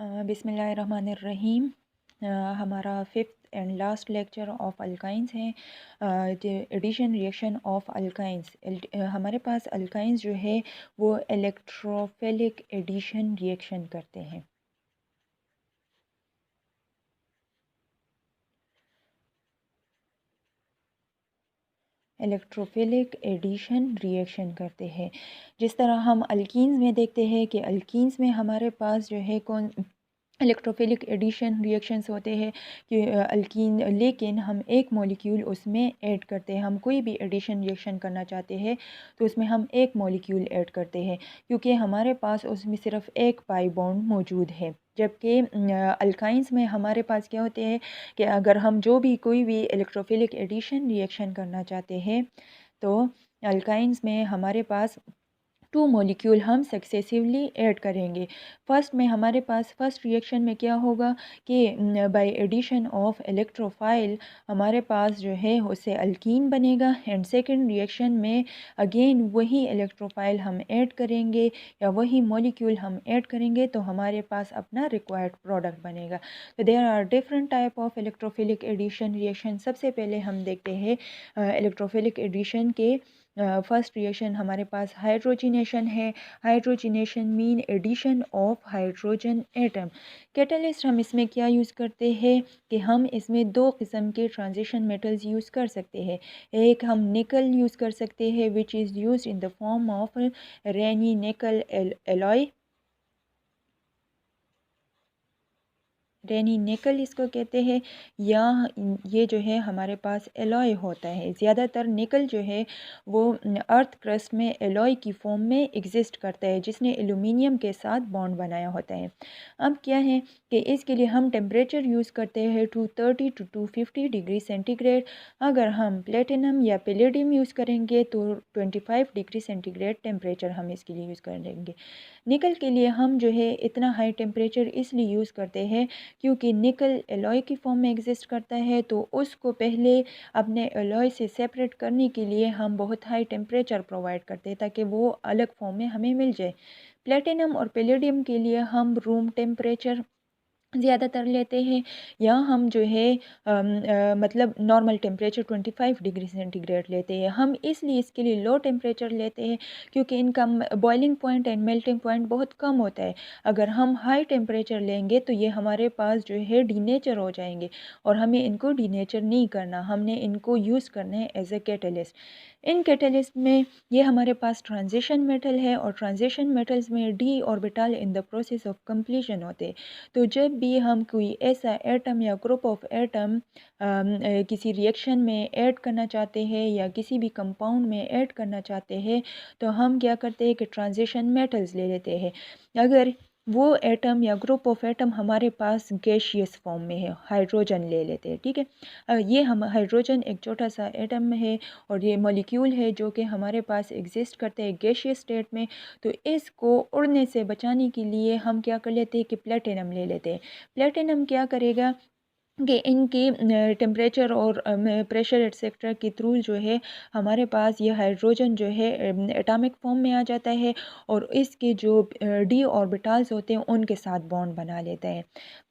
बिस्मिल्लाहिर्रहमानिर्रहीम। हमारा fifth and last lecture of alkynes है, एडिशन रिएक्शन ऑफ अल्काइंस। हमारे पास अल्काइंस जो है वो इलेक्ट्रोफिलिक एडिशन रिएक्शन करते हैं। इलेक्ट्रोफिलिक एडिशन रिएक्शन करते हैं। जिस तरह हम अल्कीन्स में देखते हैं कि अल्कीन्स में हमारे पास जो है कौन इलेक्ट्रोफिलिक एडिशन रिएक्शंस होते हैं कि अल्कीन, लेकिन हम एक मॉलिक्यूल उसमें ऐड करते हैं। हम कोई भी एडिशन रिएक्शन करना चाहते हैं तो उसमें हम एक मॉलिक्यूल ऐड करते हैं, क्योंकि हमारे पास उसमें सिर्फ एक पाई बॉन्ड मौजूद है। जबकि अल्काइंस में हमारे पास क्या होते हैं कि अगर हम जो भी कोई भी इलेक्ट्रोफिलिक एडिशन रिएक्शन करना चाहते हैं तो अल्काइंस में हमारे पास टू मॉलिक्यूल हम सक्सेसिवली ऐड करेंगे। फर्स्ट में हमारे पास फर्स्ट रिएक्शन में क्या होगा कि बाय एडिशन ऑफ इलेक्ट्रोफाइल हमारे पास जो है उससे अल्कीन बनेगा, एंड सेकंड रिएक्शन में अगेन वही इलेक्ट्रोफाइल हम ऐड करेंगे या वही मॉलिक्यूल हम ऐड करेंगे तो हमारे पास अपना रिक्वायर्ड प्रोडक्ट बनेगा। तो there are different type of electrophilic addition reaction. सबसे पहले हम देखते हैं इलेक्ट्रोफिलिक एडिशन के फर्स्ट रिएक्शन हमारे पास हाइड्रोजिनेशन है। Hydrogenation mean addition of hydrogen atom. Catalyst हम इसमें क्या यूज़ करते हैं कि हम इसमें दो किस्म के ट्रांजिशन मेटल्स यूज़ कर सकते हैं। एक हम निकल यूज़ कर सकते हैं which is used in the form of Raney nickel alloy. रेनी निकल इसको कहते हैं, या ये जो है हमारे पास एलॉय होता है। ज़्यादातर निकल जो है वो अर्थ क्रस्ट में एलॉय की फॉर्म में एग्जिस्ट करता है, जिसने एल्यूमिनियम के साथ बॉन्ड बनाया होता है। अब क्या है कि इसके लिए हम टेम्परेचर यूज़ करते हैं 230 to 250 डिग्री सेंटीग्रेड। अगर हम प्लेटिनम या पैलेडियम यूज़ करेंगे तो 25 डिग्री सेंटीग्रेड टेम्परेचर हम इसके लिए यूज़ करेंगे। निकल के लिए हम जो है इतना हाई टेम्परेचर इसलिए यूज़ करते हैं क्योंकि निकल एलॉय की फॉर्म में एग्जिस्ट करता है, तो उसको पहले अपने एलॉय से सेपरेट करने के लिए हम बहुत हाई टेम्परेचर प्रोवाइड करते हैं ताकि वो अलग फॉर्म में हमें मिल जाए। प्लेटिनम और पैलेडियम के लिए हम रूम टेम्परेचर ज़्यादातर लेते हैं, या हम जो है मतलब नॉर्मल टेम्परेचर 25 डिग्री सेंटीग्रेड लेते हैं। हम इसलिए इसके लिए लो टेम्परेचर लेते हैं क्योंकि इनका boiling point and melting point बहुत कम होता है। अगर हम हाई टेम्परेचर लेंगे तो ये हमारे पास जो है डीनेचर हो जाएंगे, और हमें इनको डीनेचर नहीं करना, हमने इनको यूज़ करना है एज ए कैटलिस्ट। इन कैटलिस्ट में ये हमारे पास ट्रांजिशन मेटल है, और ट्रांजिशन मेटल्स में D orbital in the process of completion होते हैं। तो जब भी हम कोई ऐसा एटम या ग्रुप ऑफ एटम किसी रिएक्शन में ऐड करना चाहते हैं या किसी भी कंपाउंड में ऐड करना चाहते हैं तो हम क्या करते हैं कि ट्रांजिशन मेटल्स ले लेते हैं। अगर वो एटम या ग्रुप ऑफ एटम हमारे पास गैशियस फॉर्म में है, हाइड्रोजन ले लेते हैं, ठीक है। ये हम हाइड्रोजन एक छोटा सा एटम है और ये मॉलिक्यूल है जो कि हमारे पास एग्जिस्ट करते हैं गैशियस स्टेट में। तो इसको उड़ने से बचाने के लिए हम क्या कर लेते हैं कि प्लेटिनम ले लेते हैं। प्लेटिनम क्या करेगा कि इनकी टेम्परेचर और प्रेशर एटसेट्रा के थ्रू जो है हमारे पास ये हाइड्रोजन जो है एटॉमिक फॉर्म में आ जाता है, और इसके जो डी ऑर्बिटल्स होते हैं उनके साथ बॉन्ड बना लेता है।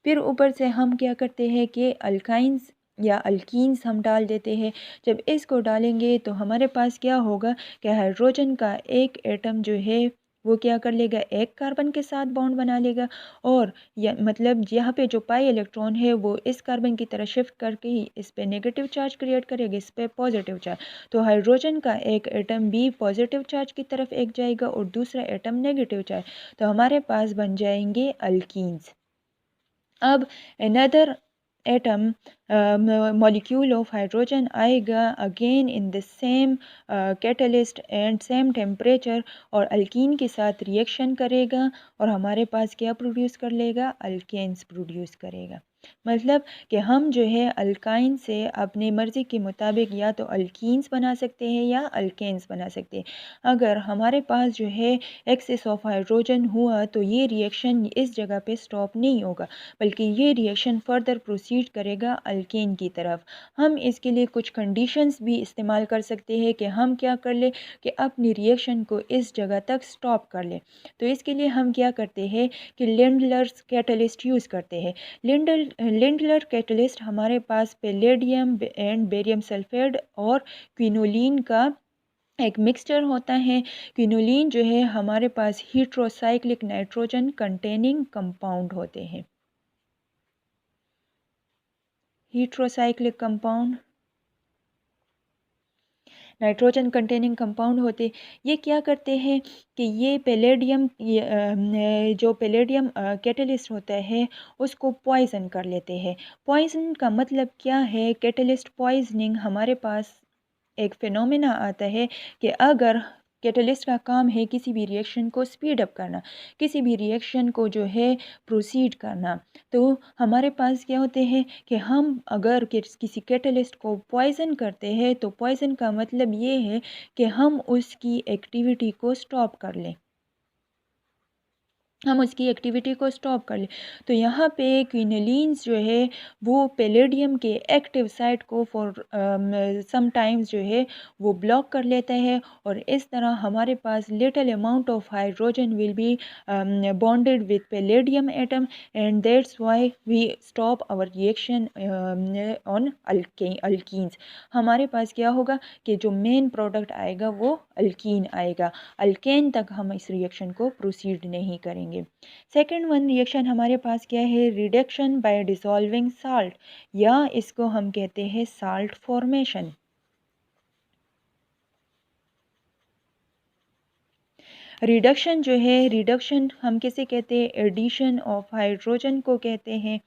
फिर ऊपर से हम क्या करते हैं कि अल्काइंस या अल्कीन्स हम डाल देते हैं। जब इसको डालेंगे तो हमारे पास क्या होगा कि हाइड्रोजन का एक एटम जो है वो क्या कर लेगा, एक कार्बन के साथ बॉन्ड बना लेगा, और या मतलब यहाँ पे जो पाई इलेक्ट्रॉन है वो इस कार्बन की तरह शिफ्ट करके ही इस पे नेगेटिव चार्ज क्रिएट करेगा, इस पे पॉजिटिव चार्ज। तो हाइड्रोजन का एक एटम भी पॉजिटिव चार्ज की तरफ एक जाएगा और दूसरा एटम नेगेटिव चार्ज, तो हमारे पास बन जाएंगे अल्कीन्स। अब another atom molecule of hydrogen आएगा again in the same catalyst and same temperature, और अल्कीन के साथ रिएक्शन करेगा और हमारे पास क्या प्रोड्यूस कर लेगा, अल्केन्स प्रोड्यूस करेगा। मतलब कि हम जो है अल्काइन से अपनी मर्ज़ी के मुताबिक या तो अल्कीन्स बना सकते हैं या अल्केन्स बना सकते हैं। अगर हमारे पास जो है एक्सेस ऑफ हाइड्रोजन हुआ तो ये रिएक्शन इस जगह पे स्टॉप नहीं होगा, बल्कि ये रिएक्शन फर्दर प्रोसीड करेगा अल्केन की तरफ। हम इसके लिए कुछ कंडीशंस भी इस्तेमाल कर सकते हैं कि हम क्या कर लें कि अपनी रिएक्शन को इस जगह तक स्टॉप कर लें। तो इसके लिए हम क्या करते हैं कि लिंडलर्स कैटलिस्ट यूज़ करते हैं। लिंडलर कैटलिस्ट हमारे पास पैलेडियम एंड बेरियम सल्फाइड और क्विनोलिन का एक मिक्सचर होता है। क्विनोलिन जो है हमारे पास हीट्रोसाइक्लिक नाइट्रोजन कंटेनिंग कंपाउंड होते हैं। Heterocyclic compound nitrogen containing compound होते, ये क्या करते हैं कि ये पैलेडियम जो पैलेडियम कैटलिस्ट होता है उसको पॉइज़न कर लेते हैं। पॉइज़न का मतलब क्या है? कैटलिस्ट पॉइजनिंग हमारे पास एक फिनोमेना आता है कि अगर कैटलिस्ट का काम है किसी भी रिएक्शन को स्पीड अप करना, किसी भी रिएक्शन को जो है प्रोसीड करना, तो हमारे पास क्या होते हैं कि हम अगर किसी कैटलिस्ट को पॉइज़न करते हैं तो पॉइज़न का मतलब ये है कि हम उसकी एक्टिविटी को स्टॉप कर लें, हम उसकी एक्टिविटी को स्टॉप कर लें। तो यहाँ पे क्विनोलिन्स जो है वो पैलेडियम के एक्टिव साइट को फॉर सम टाइम्स जो है वो ब्लॉक कर लेता है, और इस तरह हमारे पास little amount of hydrogen will be bonded with palladium atom, and that's why we stop our reaction on alkenes. हमारे पास क्या होगा कि जो मेन प्रोडक्ट आएगा वो अल्कीन आएगा, अल्केन तक हम इस रिएक्शन को प्रोसीड नहीं करेंगे। सेकेंड वन रिएक्शन हमारे पास क्या है? रिडक्शन बाय डिसॉल्विंग साल्ट, या इसको हम कहते हैं साल्ट फॉर्मेशन। रिडक्शन जो है, रिडक्शन हम किसे कहते हैं? एडिशन ऑफ हाइड्रोजन को कहते हैं।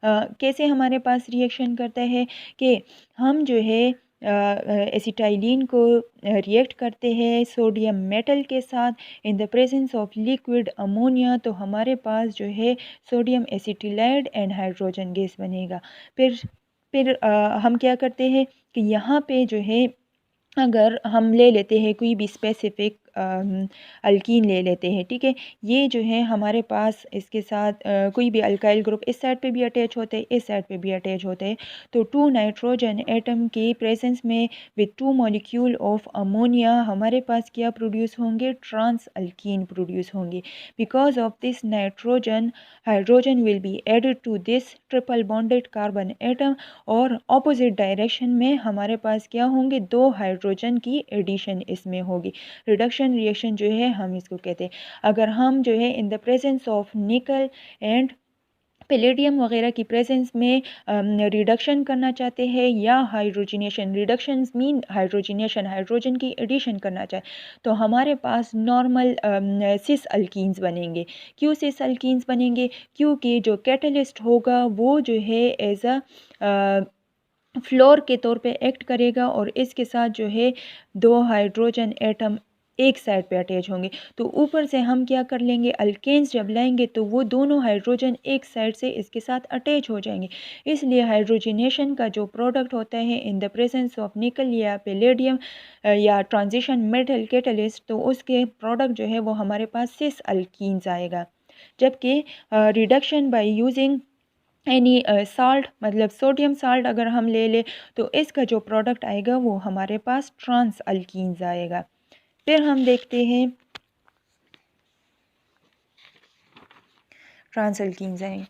कैसे हमारे पास रिएक्शन करता है कि हम जो है एसिटाइलिन को रिएक्ट करते हैं सोडियम मेटल के साथ इन the presence of liquid ammonia, तो हमारे पास जो है sodium acetylide and hydrogen gas बनेगा। फिर हम क्या करते हैं कि यहाँ पे जो है अगर हम ले लेते हैं कोई भी स्पेसिफिक अल्कीन ले लेते हैं, ठीक है। ये जो है हमारे पास इसके साथ कोई भी अल्काइल ग्रुप इस साइड पे भी अटैच होते हैं, इस साइड पे भी अटैच होते हैं। तो 2 नाइट्रोजन एटम के प्रेजेंस में विद 2 मॉलिक्यूल ऑफ अमोनिया हमारे पास क्या प्रोड्यूस होंगे? ट्रांस अल्कीन प्रोड्यूस होंगे। Because of this nitrogen hydrogen will be added to this triple bonded carbon atom, और ऑपोजिट डायरेक्शन में हमारे पास क्या होंगे? 2 हाइड्रोजन की एडिशन इसमें होगी। रिडक्शन रिएक्शन जो है हम इसको कहते हैं। अगर हम जो है इन द प्रेजेंस ऑफ निकल एंड पैलेडियम वगैरह की प्रेजेंस में रिडक्शन करना चाहते हैं, या hydrogenation, reduction mean hydrogenation, hydrogen की एडिशन करना चाहे, तो हमारे पास नॉर्मल सिस अल्कीन्स बनेंगे। क्यों सिस अल्कीन्स बनेंगे? क्योंकि जो कैटलिस्ट होगा वो जो है एज अ फ्लोर के तौर पे एक्ट करेगा, और इसके साथ जो है 2 हाइड्रोजन एटम एक साइड पे अटैच होंगे। तो ऊपर से हम क्या कर लेंगे? अल्केन्स जब लाएंगे तो वो दोनों हाइड्रोजन एक साइड से इसके साथ अटैच हो जाएंगे। इसलिए हाइड्रोजिनेशन का जो प्रोडक्ट होता है इन द प्रेजेंस ऑफ निकल या पैलेडियम या ट्रांजिशन मेटल कैटलिस्ट, तो उसके प्रोडक्ट जो है वो हमारे पास सिस अल्कीन्स आएगा। जबकि reduction by using any salt, मतलब सोडियम साल्ट अगर हम ले लें तो इसका जो प्रोडक्ट आएगा वो हमारे पास ट्रांस अल्कीन्स आएगा। फिर हम देखते हैं ट्रांस अल्कीन्स आएगा।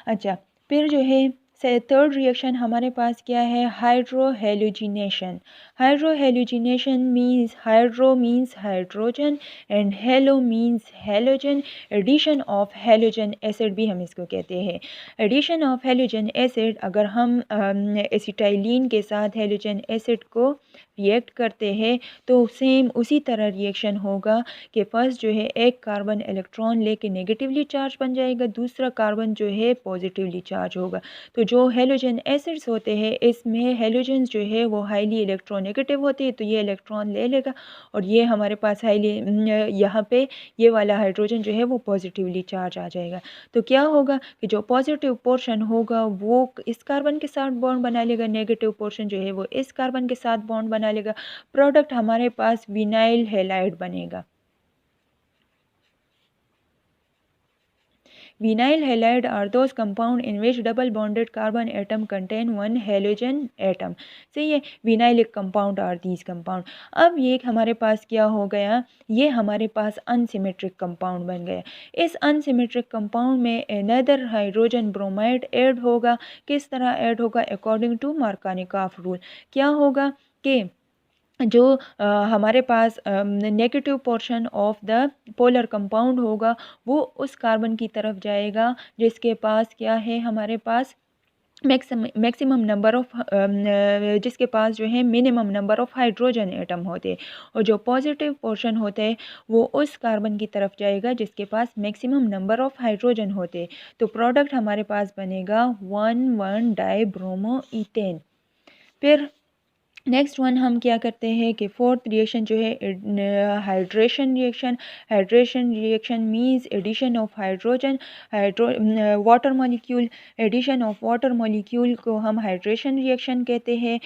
अच्छा, फिर जो है थर्ड रिएक्शन हमारे पास क्या है? Hydrohalogenation. Hydrohalogenation means hydro means hydrogen and halo means halogen. Addition of halogen acid भी हम इसको कहते हैं। एडिशन ऑफ हेलोजन एसिड, अगर हम एसिटाइलिन के साथ हेलोजन एसिड को रिएक्ट करते हैं तो सेम उसी तरह रिएक्शन होगा कि फर्स्ट जो है एक कार्बन इलेक्ट्रॉन लेके नेगेटिवली चार्ज बन जाएगा, दूसरा कार्बन जो है पॉजिटिवली चार्ज होगा। तो जो हेलोजन एसिड्स होते हैं इसमें हेलोजन्स जो है वो हाईली इलेक्ट्रोनेगेटिव होते हैं, तो ये इलेक्ट्रॉन ले लेगा और ये हमारे पास हाईली यहाँ पे ये वाला हाइड्रोजन जो है वो पॉजिटिवली चार्ज आ जाएगा। तो क्या होगा कि जो पॉजिटिव पोर्शन होगा वो इस कार्बन के साथ बॉन्ड बना लेगा, नेगेटिव पोर्शन जो है वो इस कार्बन के साथ बॉन्ड बना लेगा। प्रोडक्ट हमारे पास विनाइल हैलाइड बनेगा। Vinyl halide are those compound in which double bonded carbon atom contain one halogen atom। सही है, vinylic compound are these compound. अब ये हमारे पास क्या हो गया, ये हमारे पास अनसिमेट्रिक कंपाउंड बन गया। इस अनसिमेट्रिक कंपाउंड में अनदर हाइड्रोजन ब्रोमाइड ऐड होगा। किस तरह ऐड होगा, अकॉर्डिंग टू मार्कानिकॉफ रूल। क्या होगा कि जो हमारे पास negative portion of the polar compound होगा वो उस कार्बन की तरफ जाएगा जिसके पास क्या है, हमारे पास मैक्सिमम नंबर ऑफ जिसके पास जो है minimum number of hydrogen atom होते हैं, और जो पॉजिटिव पोर्शन होते हैं वो उस कार्बन की तरफ जाएगा जिसके पास मैक्सिमम नंबर ऑफ हाइड्रोजन होते हैं। तो प्रोडक्ट हमारे पास बनेगा 1,1 डाई ब्रोमो इथेन। फिर नेक्स्ट वन हम क्या करते हैं कि फोर्थ रिएक्शन जो है hydration reaction. Hydration reaction means addition of hydrogen water molecule. Addition of water molecule को हम हाइड्रेशन रिएक्शन कहते हैं।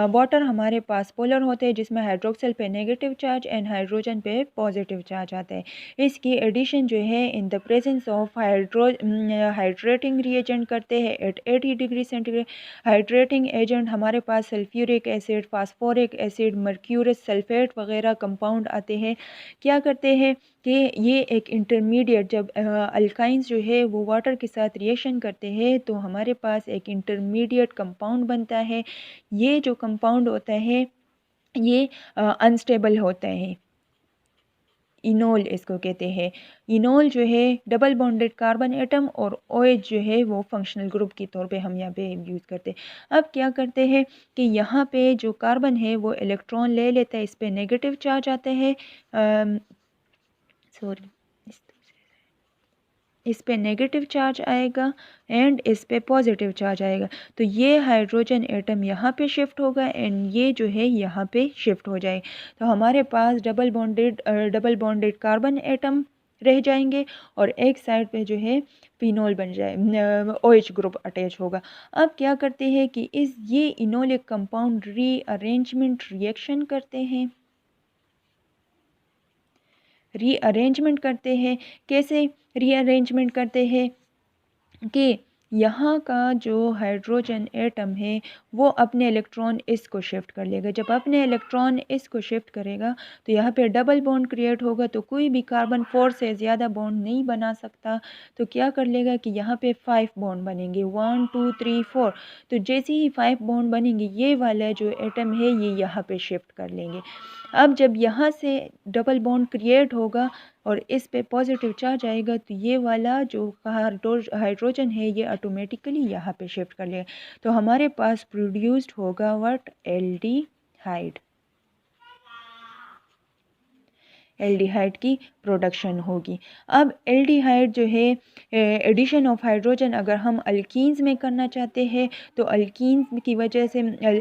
वाटर हमारे पास पोलर होते हैं जिसमें हाइड्रोक्सिल पे नेगेटिव चार्ज एंड हाइड्रोजन पे पॉजिटिव चार्ज आता है। इसकी एडिशन जो है in the presence of hydrating reagent करते हैं at 80 degree centigrade. Hydrating agent हमारे पास sulphuric acid, phosphoric acid, mercurous sulphate वगैरह कंपाउंड आते हैं। क्या करते हैं कि ये एक इंटरमीडिएट, जब अल्काइंस जो है वो वाटर के साथ रिएक्शन करते हैं तो हमारे पास एक इंटरमीडिएट कंपाउंड बनता है। ये जो कंपाउंड होता है ये अनस्टेबल होता है। इनोल इसको कहते हैं। इनोल जो है डबल बॉन्डेड कार्बन एटम और OH जो है वो फंक्शनल ग्रुप के तौर पे हम यहाँ पे यूज़ करते हैं। अब क्या करते हैं कि यहाँ पे जो कार्बन है वो इलेक्ट्रॉन ले लेता है, इस पे नेगेटिव चार्ज आता है, सॉरी इस पे नेगेटिव चार्ज आएगा एंड इस पे पॉजिटिव चार्ज आएगा। तो ये हाइड्रोजन एटम यहाँ पे शिफ्ट होगा एंड ये जो है यहाँ पे शिफ्ट हो जाए। तो हमारे पास डबल बॉन्डेड कार्बन एटम रह जाएंगे और एक साइड पे जो है फिनोल बन जाए, OH ग्रुप अटैच होगा। अब क्या करते हैं कि ये इनोलिक कंपाउंड रीअरेंजमेंट रिएक्शन करते हैं। रीअरेंजमेंट करते हैं, कैसे रीअरेंजमेंट करते हैं कि यहाँ का जो हाइड्रोजन एटम है वो अपने इलेक्ट्रॉन इसको शिफ्ट कर लेगा। जब अपने इलेक्ट्रॉन इसको शिफ्ट करेगा तो यहाँ पे डबल बॉन्ड क्रिएट होगा, तो कोई भी कार्बन 4 से ज़्यादा बॉन्ड नहीं बना सकता। तो क्या कर लेगा कि यहाँ पे 5 बॉन्ड बनेंगे, 1 2 3 4। तो जैसे ही 5 बॉन्ड बनेंगे ये वाला जो एटम है ये यहाँ पे शिफ्ट कर लेंगे। अब जब यहाँ से डबल बॉन्ड क्रिएट होगा और इस पे पॉजिटिव चार्ज आएगा तो ये वाला जो हाइड्रोजन है ये ऑटोमेटिकली यहाँ पे शिफ्ट कर लेगा। तो हमारे पास प्रोड्यूस्ड होगा व्हाट, एल्डिहाइड। एल्डिहाइड की प्रोडक्शन होगी। अब एल्डिहाइड जो है एडिशन ऑफ हाइड्रोजन अगर हम अल्कीन्स में करना चाहते हैं तो अल्कीन्स की वजह से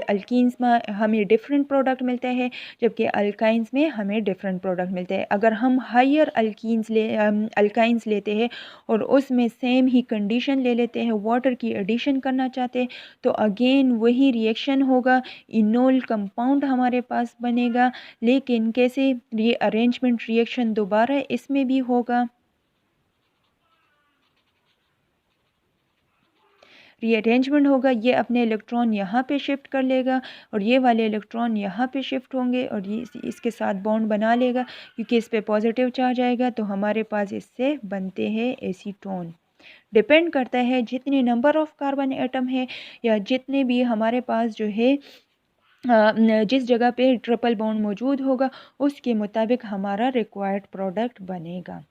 अल्कीन्स में हमें डिफरेंट प्रोडक्ट मिलता है जबकि अल्काइंस में हमें डिफरेंट प्रोडक्ट मिलते हैं। अगर हम हायर अल्काइंस लेते हैं और उसमें सेम ही कंडीशन ले लेते हैं, वाटर की एडिशन करना चाहते हैं तो अगेन वही रिएक्शन होगा, इनोल कंपाउंड हमारे पास बनेगा। लेकिन कैसे, रीअरेंजमेंट रिएक्शन दोबारा इसमें भी होगा। रीअरेंजमेंट होगा, ये अपने इलेक्ट्रॉन यहाँ पे शिफ्ट कर लेगा और ये वाले इलेक्ट्रॉन यहाँ पे शिफ्ट होंगे और ये इसके साथ बॉन्ड बना लेगा क्योंकि इस पे पॉजिटिव चार्ज आएगा। तो हमारे पास इससे बनते हैं एसीटोन। डिपेंड करता है जितने नंबर ऑफ कार्बन एटम है या जितने भी हमारे पास जो है जिस जगह पे ट्रिपल बॉन्ड मौजूद होगा उसके मुताबिक हमारा रिक्वायर्ड प्रोडक्ट बनेगा।